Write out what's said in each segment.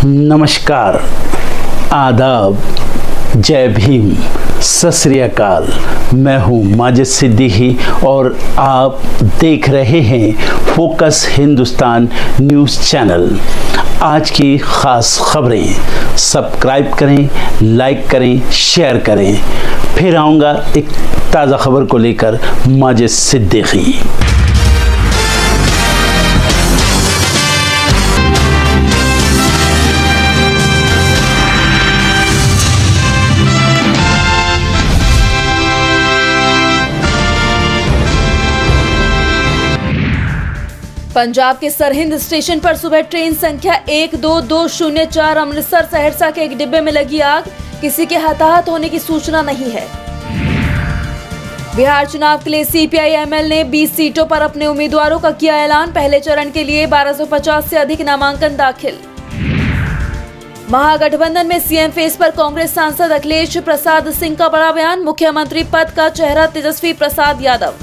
नमस्कार, आदाब, जय भीम, सत श्री अकाल। मैं हूँ माजिद सिद्दीकी और आप देख रहे हैं फोकस हिंदुस्तान न्यूज़ चैनल। आज की ख़ास खबरें सब्सक्राइब करें, लाइक करें, शेयर करें। फिर आऊँगा एक ताज़ा खबर को लेकर माजिद सिद्दीकी। पंजाब के सरहिंद स्टेशन पर सुबह ट्रेन संख्या 12204 अमृतसर सहरसा के एक डिब्बे में लगी आग। किसी के हताहत होने की सूचना नहीं है। बिहार चुनाव के लिए सीपीआई-एमएल ने 20 सीटों पर अपने उम्मीदवारों का किया ऐलान। पहले चरण के लिए 1250 से अधिक नामांकन दाखिल। महागठबंधन में सीएम फेस पर कांग्रेस सांसद अखिलेश प्रसाद सिंह का बड़ा बयान। मुख्यमंत्री पद का चेहरा तेजस्वी प्रसाद यादव।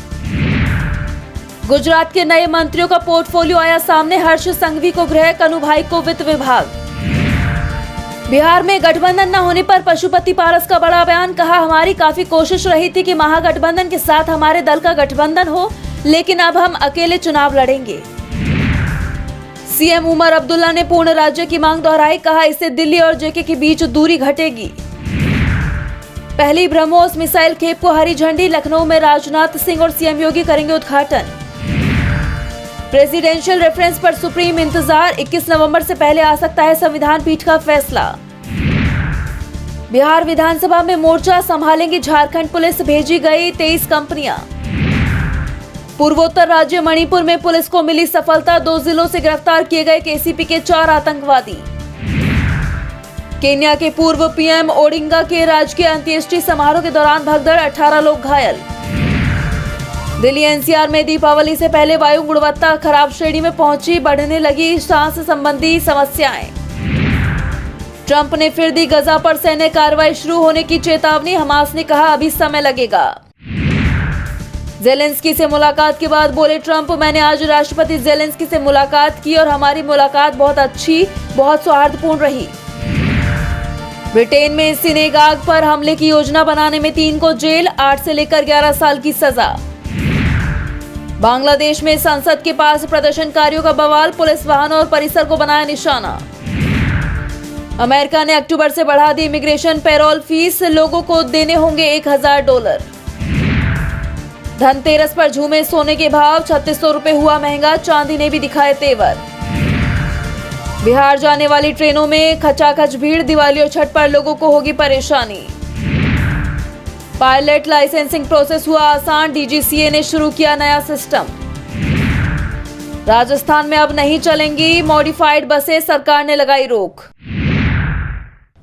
गुजरात के नए मंत्रियों का पोर्टफोलियो आया सामने। हर्ष संघवी को गृह, कनुभाई को वित्त विभाग। बिहार में गठबंधन न होने पर पशुपति पारस का बड़ा बयान। कहा, हमारी काफी कोशिश रही थी कि महागठबंधन के साथ हमारे दल का गठबंधन हो, लेकिन अब हम अकेले चुनाव लड़ेंगे। सीएम उमर अब्दुल्ला ने पूर्ण राज्य की मांग दोहराई। कहा, इससे दिल्ली और जेके के बीच दूरी घटेगी। पहली ब्रह्मोस मिसाइल खेप को हरी झंडी। लखनऊ में राजनाथ सिंह और सीएम योगी करेंगे उद्घाटन। प्रेसिडेंशियल रेफरेंस पर सुप्रीम इंतजार। 21 नवंबर से पहले आ सकता है संविधान पीठ का फैसला। बिहार विधानसभा में मोर्चा संभालेंगी झारखंड पुलिस। भेजी गई 23 कंपनियां। पूर्वोत्तर राज्य मणिपुर में पुलिस को मिली सफलता। 2 जिलों से गिरफ्तार किए गए केसीपी के 4 आतंकवादी। केन्या के पूर्व पीएम ओडिंगा के राजकीय अंत्येष्टि समारोह के दौरान भगदड़, 18 लोग घायल। दिल्ली एनसीआर में दीपावली से पहले वायु गुणवत्ता खराब श्रेणी में पहुंची। बढ़ने लगी सांस संबंधी समस्याएं। ट्रंप ने फिर दी गजा पर सैन्य कार्रवाई शुरू होने की चेतावनी। हमास ने कहा, अभी समय लगेगा। जेलेंस्की से मुलाकात के बाद बोले ट्रंप, मैंने आज राष्ट्रपति जेलेंस्की से मुलाकात की और हमारी मुलाकात बहुत अच्छी, बहुत सौहार्दपूर्ण रही। ब्रिटेन में सिनेगाग पर हमले की योजना बनाने में 3 को जेल, 8 से लेकर 11 साल की सजा। बांग्लादेश में संसद के पास प्रदर्शनकारियों का बवाल। पुलिस वाहनों और परिसर को बनाया निशाना। अमेरिका ने अक्टूबर से बढ़ा दी इमिग्रेशन पेरोल फीस। लोगों को देने होंगे $1000। धनतेरस पर झूमे सोने के भाव। 3600 रुपए हुआ महंगा। चांदी ने भी दिखाए तेवर। बिहार जाने वाली ट्रेनों में खचाखच भीड़। दिवाली और छठ पर लोगों को होगी परेशानी। पायलट लाइसेंसिंग प्रोसेस हुआ आसान। डीजीसीए ने शुरू किया नया सिस्टम। राजस्थान में अब नहीं चलेंगी मॉडिफाइड बसें, सरकार ने लगाई रोक।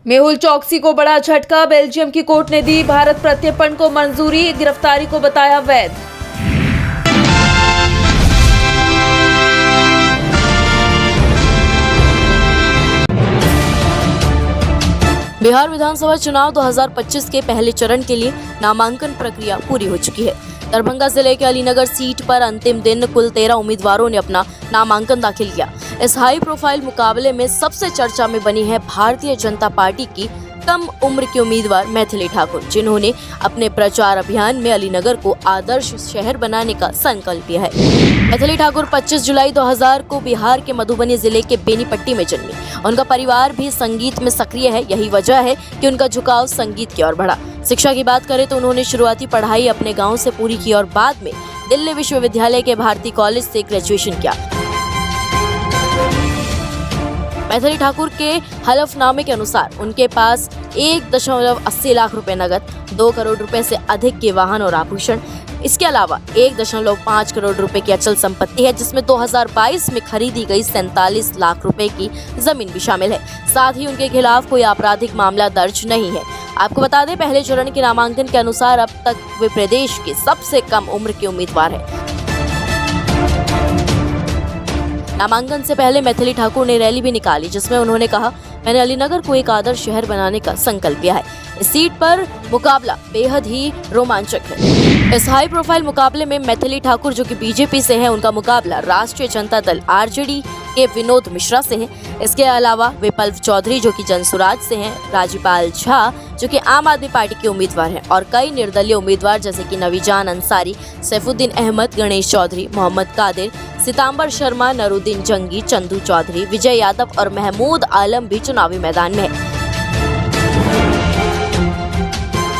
मेहुल चौकसी को बड़ा झटका। बेल्जियम की कोर्ट ने दी भारत प्रत्यर्पण को मंजूरी। गिरफ्तारी को बताया वैध। बिहार विधानसभा चुनाव 2025 के पहले चरण के लिए नामांकन प्रक्रिया पूरी हो चुकी है। दरभंगा जिले के अलीनगर सीट पर अंतिम दिन कुल 13 उम्मीदवारों ने अपना नामांकन दाखिल किया। इस हाई प्रोफाइल मुकाबले में सबसे चर्चा में बनी है भारतीय जनता पार्टी की कम उम्र की उम्मीदवार मैथिली ठाकुर, जिन्होंने अपने प्रचार अभियान में अलीनगर को आदर्श शहर बनाने का संकल्प लिया है। मैथिली ठाकुर 25 जुलाई 2000 को बिहार के मधुबनी जिले के बेनीपट्टी में जन्मी। उनका परिवार भी संगीत में सक्रिय है। यही वजह है कि उनका झुकाव संगीत की ओर बढ़ा। शिक्षा की बात करें तो उन्होंने शुरुआती पढ़ाई अपने गाँव से पूरी की और बाद में दिल्ली विश्वविद्यालय के भारती कॉलेज से ग्रेजुएशन किया। मैथिली ठाकुर के हलफनामे के अनुसार उनके पास 1.80 लाख रुपए नगद, 2 करोड़ रुपए से अधिक के वाहन और आभूषण, इसके अलावा 1.5 करोड़ रुपए की अचल संपत्ति है, जिसमें 2022 में खरीदी गई 47 लाख रुपए की जमीन भी शामिल है। साथ ही उनके खिलाफ कोई आपराधिक मामला दर्ज नहीं है। आपको बता दें, पहले चरण के नामांकन के अनुसार अब तक वे प्रदेश के सबसे कम उम्र के उम्मीदवार हैं। नामांकन से पहले मैथिली ठाकुर ने रैली भी निकाली, जिसमें उन्होंने कहा, मैंने अलीनगर को एक आदर्श शहर बनाने का संकल्प लिया है। इस सीट पर मुकाबला बेहद ही रोमांचक है। इस हाई प्रोफाइल मुकाबले में मैथिली ठाकुर जो कि बीजेपी से हैं, उनका मुकाबला राष्ट्रीय जनता दल आरजेडी के विनोद मिश्रा से है। इसके अलावा विप्लव चौधरी जो कि जनसुराज से हैं, राजीपाल झा जो कि आम आदमी पार्टी के उम्मीदवार हैं और कई निर्दलीय उम्मीदवार जैसे कि नवीजान अंसारी, सैफुद्दीन अहमद, गणेश चौधरी, मोहम्मद कादिर, सितंबर शर्मा, नरूद्दीन जंगी, चंदू चौधरी, विजय यादव और महमूद आलम भी चुनावी मैदान में है।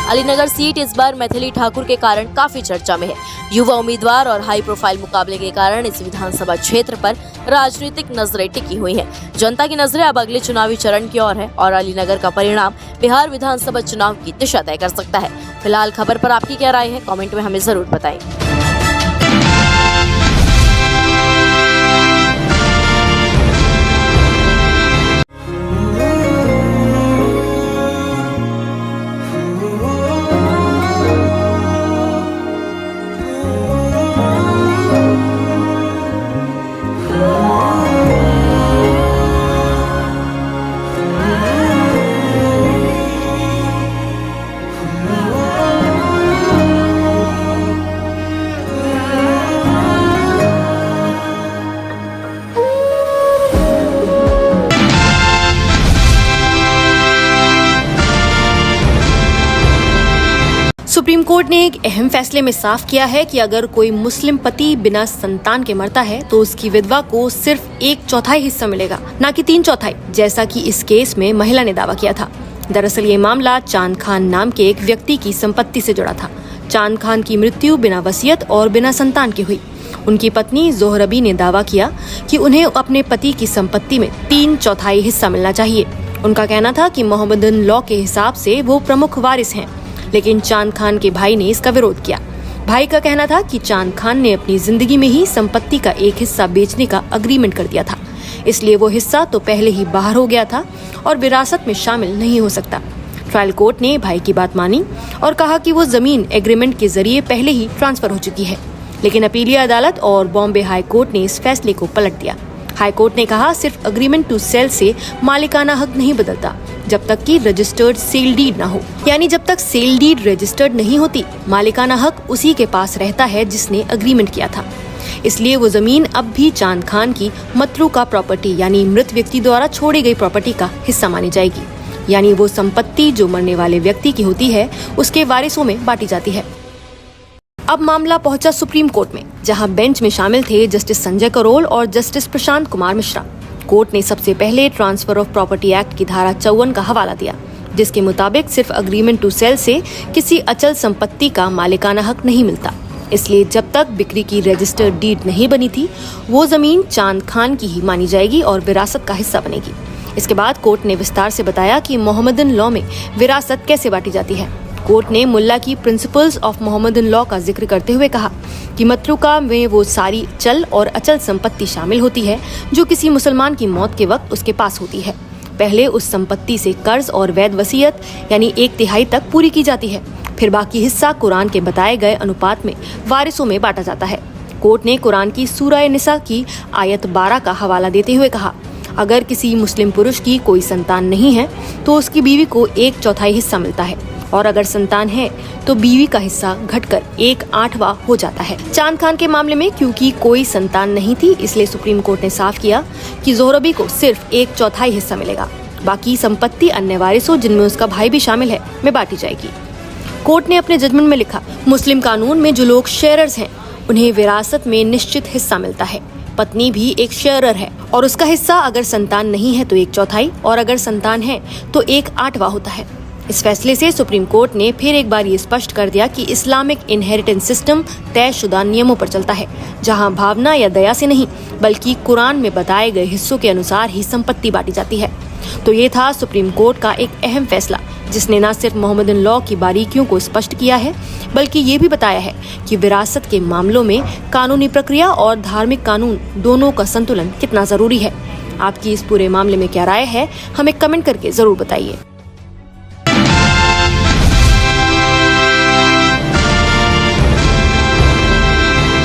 अलीनगर सीट इस बार मैथिली ठाकुर के कारण काफी चर्चा में है। युवा उम्मीदवार और हाई प्रोफाइल मुकाबले के कारण इस विधानसभा क्षेत्र पर राजनीतिक नजरें टिकी हुई हैं। जनता की नजरें अब अगले चुनावी चरण की ओर है और अलीनगर का परिणाम बिहार विधानसभा चुनाव की दिशा तय कर सकता है। फिलहाल खबर पर आपकी क्या राय है, कमेंट में हमें जरूर बताएं। सुप्रीम कोर्ट ने एक अहम फैसले में साफ किया है कि अगर कोई मुस्लिम पति बिना संतान के मरता है तो उसकी विधवा को सिर्फ 1/4 हिस्सा मिलेगा, न कि 3/4, जैसा कि इस केस में महिला ने दावा किया था। दरअसल ये मामला चांद खान नाम के एक व्यक्ति की संपत्ति से जुड़ा था। चांद खान की मृत्यु बिना वसीयत और बिना संतान की हुई। उनकी पत्नी जोहरबी ने दावा किया कि उन्हें अपने पति की संपत्ति में 3/4 हिस्सा मिलना चाहिए। उनका कहना था कि मोहम्मदन लॉ के हिसाब से वो प्रमुख वारिस हैं, लेकिन चांद खान के भाई ने इसका विरोध किया। भाई का कहना था कि चांद खान ने अपनी जिंदगी में ही संपत्ति का एक हिस्सा बेचने का अग्रीमेंट कर दिया था, इसलिए वो हिस्सा तो पहले ही बाहर हो गया था और विरासत में शामिल नहीं हो सकता। ट्रायल कोर्ट ने भाई की बात मानी और कहा कि वो जमीन एग्रीमेंट के जरिए पहले ही ट्रांसफर हो चुकी है, लेकिन अपीलीय अदालत और बॉम्बे हाई कोर्ट ने इस फैसले को पलट दिया। हाई कोर्ट ने कहा सिर्फ अग्रीमेंट टू सेल से मालिकाना हक नहीं बदलता जब तक कि रजिस्टर्ड सेल डीड ना हो, यानी जब तक सेल डीड रजिस्टर्ड नहीं होती मालिकाना हक उसी के पास रहता है जिसने अग्रीमेंट किया था। इसलिए वो जमीन अब भी चांद खान की मतरूका प्रॉपर्टी यानी मृत व्यक्ति द्वारा छोड़ी गई प्रॉपर्टी का हिस्सा मानी जाएगी, यानी वो संपत्ति जो मरने वाले व्यक्ति की होती है उसके वारिसों में बांटी जाती है। अब मामला पहुंचा सुप्रीम कोर्ट में, जहां बेंच में शामिल थे जस्टिस संजय करोल और जस्टिस प्रशांत कुमार मिश्रा। कोर्ट ने सबसे पहले ट्रांसफर ऑफ प्रॉपर्टी एक्ट की धारा 54 का हवाला दिया, जिसके मुताबिक सिर्फ अग्रीमेंट टू सेल से किसी अचल संपत्ति का मालिकाना हक नहीं मिलता। इसलिए जब तक बिक्री की रजिस्टर्ड डीड नहीं बनी थी वो जमीन चांद खान की ही मानी जाएगी और विरासत का हिस्सा बनेगी। इसके बाद कोर्ट ने विस्तार से बताया कि मोहम्मदन लॉ में विरासत कैसे बांटी जाती है। कोर्ट ने मुल्ला की प्रिंसिपल्स ऑफ मोहम्मदन लॉ का जिक्र करते हुए कहा कि मतरूका में वो सारी चल और अचल संपत्ति शामिल होती है जो किसी मुसलमान की मौत के वक्त उसके पास होती है। पहले उस संपत्ति से कर्ज और वैध वसीयत यानी 1/3 तक पूरी की जाती है, फिर बाकी हिस्सा कुरान के बताए गए अनुपात में वारिसों में बांटा जाता है। कोर्ट ने कुरान की सूरह निसा की आयत 12 का हवाला देते हुए कहा, अगर किसी मुस्लिम पुरुष की कोई संतान नहीं है तो उसकी बीवी को 1/4 हिस्सा मिलता है, और अगर संतान है तो बीवी का हिस्सा घटकर 1/8 हो जाता है। चांद खान के मामले में क्योंकि कोई संतान नहीं थी, इसलिए सुप्रीम कोर्ट ने साफ किया कि जोहरबी को सिर्फ 1/4 हिस्सा मिलेगा। बाकी संपत्ति अन्य वारिसों, जिनमें उसका भाई भी शामिल है, में बांटी जाएगी। कोर्ट ने अपने जजमेंट में लिखा, मुस्लिम कानून में जो लोग शेयरर्स हैं उन्हें विरासत में निश्चित हिस्सा मिलता है। पत्नी भी एक शेयरर है और उसका हिस्सा अगर संतान नहीं है तो 1/4 और अगर संतान है तो 1/8 होता है। इस फैसले से सुप्रीम कोर्ट ने फिर एक बार ये स्पष्ट कर दिया कि इस्लामिक इनहेरिटेंस सिस्टम तयशुदा नियमों पर चलता है, जहां भावना या दया से नहीं बल्कि कुरान में बताए गए हिस्सों के अनुसार ही संपत्ति बांटी जाती है। तो ये था सुप्रीम कोर्ट का एक अहम फैसला, जिसने न सिर्फ मोहम्मदन लॉ की बारीकियों को स्पष्ट किया है बल्कि ये भी बताया है कि विरासत के मामलों में कानूनी प्रक्रिया और धार्मिक कानून दोनों का संतुलन कितना जरूरी है। आपकी इस पूरे मामले में क्या राय है, हमें कमेंट करके जरूर बताइए।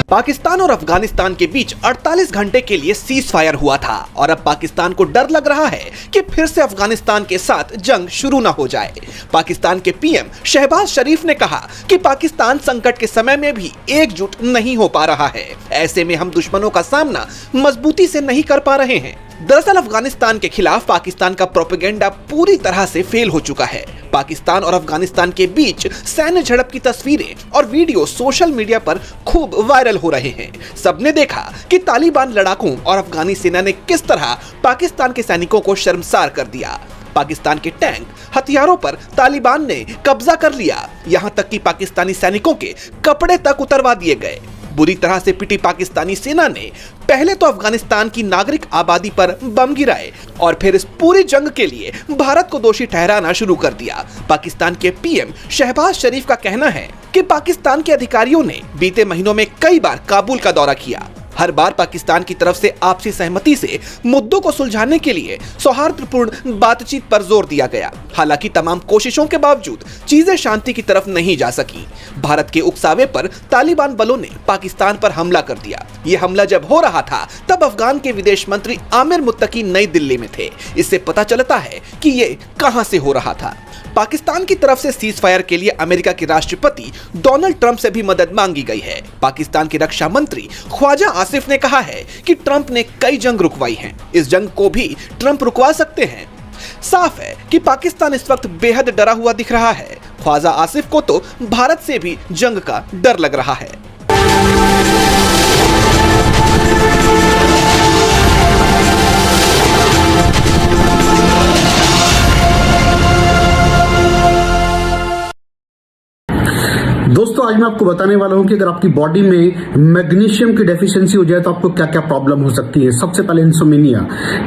पाकिस्तान और अफगानिस्तान के बीच 48 घंटे के लिए सीज फायर हुआ था और अब पाकिस्तान को डर लग रहा है कि फिर से अफगानिस्तान के साथ जंग शुरू न हो जाए। पाकिस्तान के पीएम शहबाज शरीफ ने कहा कि पाकिस्तान संकट के समय में भी एकजुट नहीं हो पा रहा है। ऐसे में हम दुश्मनों का सामना मजबूती से नहीं कर पा रहे हैं। दरअसल अफगानिस्तान के खिलाफ पाकिस्तान का प्रोपेगेंडा पूरी तरह से फेल हो चुका है। पाकिस्तान और अफगानिस्तान के बीच सैन्य झड़प की तस्वीरें और वीडियो सोशल मीडिया पर खूब वायरल हो रहे हैं। सबने देखा कि तालिबान लड़ाकों और अफगानी सेना ने किस तरह पाकिस्तान के सैनिकों को शर्मसार कर दिया। पाकिस्तान के टैंक हथियारों पर तालिबान ने कब्जा कर लिया, यहाँ तक कि पाकिस्तानी सैनिकों के कपड़े तक उतरवा दिए गए। बुरी तरह से पिटी पाकिस्तानी सेना ने पहले तो अफगानिस्तान की नागरिक आबादी पर बम गिराए और फिर इस पूरी जंग के लिए भारत को दोषी ठहराना शुरू कर दिया। पाकिस्तान के पीएम शहबाज शरीफ का कहना है कि पाकिस्तान के अधिकारियों ने बीते महीनों में कई बार काबुल का दौरा किया। हर बार पाकिस्तान की तरफ से आपसी सहमति से मुद्दों को सुलझाने के लिए सौहार्दपूर्ण बातचीत पर जोर दिया गया। हालांकि तमाम कोशिशों के बावजूद चीजें शांति की तरफ नहीं जा सकी। भारत के उकसावे पर तालिबान बलों ने पाकिस्तान पर हमला कर दिया। ये हमला जब हो रहा था तब अफगान के विदेश मंत्री आमिर मुत्तकी नई दिल्ली में थे। इससे पता चलता है कि ये कहां से हो रहा था। पाकिस्तान की तरफ से सीज फायर के लिए अमेरिका के राष्ट्रपति डोनाल्ड ट्रंप से भी मदद मांगी गई है। पाकिस्तान के रक्षा मंत्री ख्वाजा आसिफ ने कहा है कि ट्रंप ने कई जंग रुकवाई हैं, इस जंग को भी ट्रंप रुकवा सकते हैं। साफ है कि पाकिस्तान इस वक्त बेहद डरा हुआ दिख रहा है। ख्वाजा आसिफ को तो भारत से भी जंग का डर लग रहा है। दोस्तों आज मैं आपको बताने वाला हूं कि अगर आपकी बॉडी में मैग्नीशियम की डेफिशिएंसी हो जाए तो आपको क्या क्या प्रॉब्लम हो सकती है। सबसे पहले इंसोमेनिया,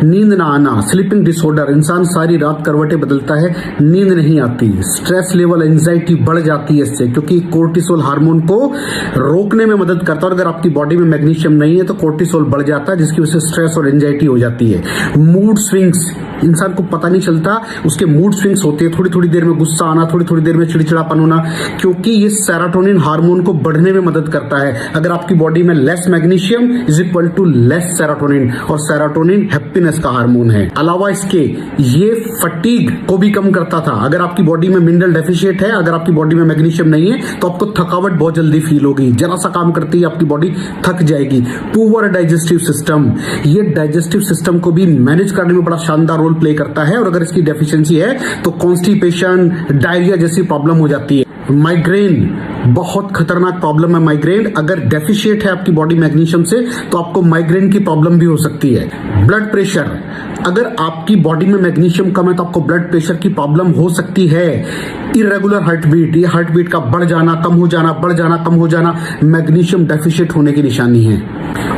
नींद ना आना, स्लीपिंग डिसऑर्डर, इंसान सारी रात करवटें बदलता है, नींद नहीं आती, स्ट्रेस लेवल, एंजाइटी बढ़ जाती है इससे, क्योंकि कोर्टिसोल हार्मोन को रोकने में मदद करता है। और अगर आपकी बॉडी में मैग्नीशियम नहीं है तो कोर्टिसोल बढ़ जाता है, जिसकी वजह से स्ट्रेस और एंजाइटी हो जाती है। मूड स्विंग्स, इंसान को पता नहीं चलता उसके मूड स्विंग्स होते हैं, थोड़ी थोड़ी देर में गुस्सा आना, थोड़ी थोड़ी देर में चिड़चिड़ापन होना, क्योंकि ये सेरोटोनिन हार्मोन को बढ़ने में मदद करता है। अगर आपकी बॉडी में less magnesium is equal to less serotonin, और सेरोटोनिन हैप्पीनेस का हार्मोन है। अलावा इसके ये फटीग को भी कम करता था। अगर आपकी बॉडी में मिनरल डेफिशिएट है, अगर आपकी बॉडी में मैग्नीशियम नहीं है तो आपको थकावट बहुत जल्दी फील होगी, जरा सा काम करती है आपकी बॉडी थक जाएगी। पुअर डाइजेस्टिव सिस्टम, ये डाइजेस्टिव सिस्टम को भी मैनेज करने में बड़ा शानदार रोल प्ले करता है, और अगर इसकी डेफिशिएंसी है तो कॉन्स्टिपेशन, डायरिया जैसी प्रॉब्लम हो जाती है। माइग्रेन बहुत खतरनाक प्रॉब्लम है। माइग्रेन अगर डेफिशिएट है आपकी बॉडी मैग्नीशियम से तो आपको माइग्रेन की प्रॉब्लम भी हो सकती है। ब्लड प्रेशर, अगर आपकी बॉडी में मैग्नीशियम कम है तो आपको ब्लड प्रेशर की प्रॉब्लम हो सकती है। इरेगुलर हार्टबीट, ये हार्टबीट का बढ़ जाना, कम हो जाना, बढ़ जाना, कम हो जाना, मैग्नीशियम डेफिशिएट होने की निशानी है।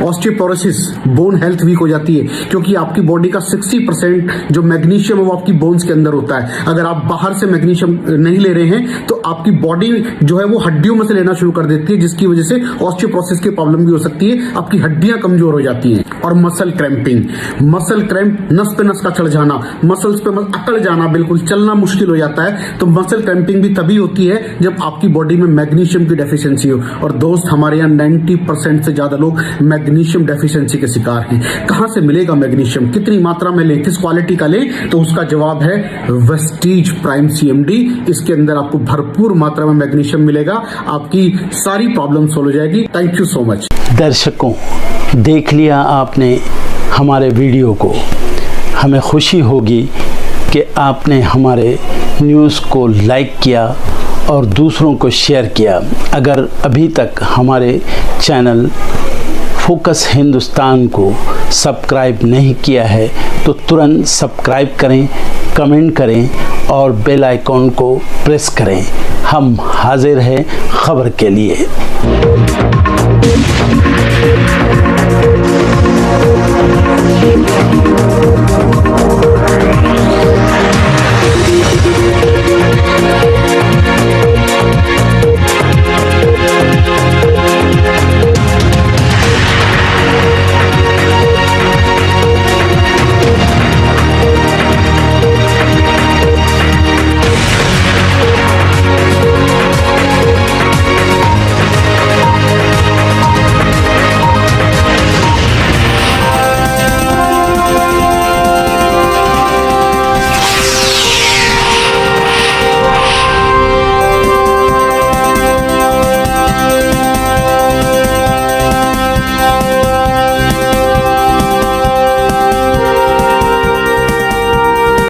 ऑस्टियोपोरोसिस, बोन हेल्थ वीक हो जाती है, क्योंकि आपकी बॉडी का 60% जो मैग्नीशियम है वो आपकी बोन्स के अंदर होता है। अगर आप बाहर से मैग्नीशियम नहीं ले रहे हैं तो आपकी बॉडी जो है वो हड्डियों में से लेना शुरू कर देती है, जिसकी वजह से ऑस्टियोपोरोसिस की प्रॉब्लम भी हो सकती है, आपकी हड्डियां कमजोर हो जाती हैं। और मसल क्रैम्पिंग, मसल क्रैम्प, नस पे नस का चढ़ जाना, मसल्स पे अकड़ जाना, बिल्कुल चलना मुश्किल हो जाता है। तो मसल क्रैम्पिंग भी तभी होती है जब आपकी बॉडी में मैग्नीशियम की डेफिशिएंसी हो। और दोस्त, हमारे यहाँ 90% से ज्यादा लोग मैग्नीशियम डेफिशिएंसी के शिकार हैं। कहां से मिलेगा मैग्नीशियम, कितनी मात्रा में लें, किस क्वालिटी का लें? तो उसका जवाब है वेस्टीज प्राइम CMD। इसके अंदर आपको भरपूर मात्रा में मैग्नीशियम मिलेगा, आपकी सारी प्रॉब्लम सोल्व हो जाएगी। Thank you so much. दर्शकों, देख लिया आपने हमारे वीडियो को। हमें खुशी होगी कि आपने हमारे न्यूज़ को लाइक किया और दूसरों को शेयर किया। अगर अभी तक हमारे चैनल फोकस हिंदुस्तान को सब्सक्राइब नहीं किया है तो तुरंत सब्सक्राइब करें, कमेंट करें और बेल आइकॉन को प्रेस करें। हम हाजिर हैं खबर के लिए।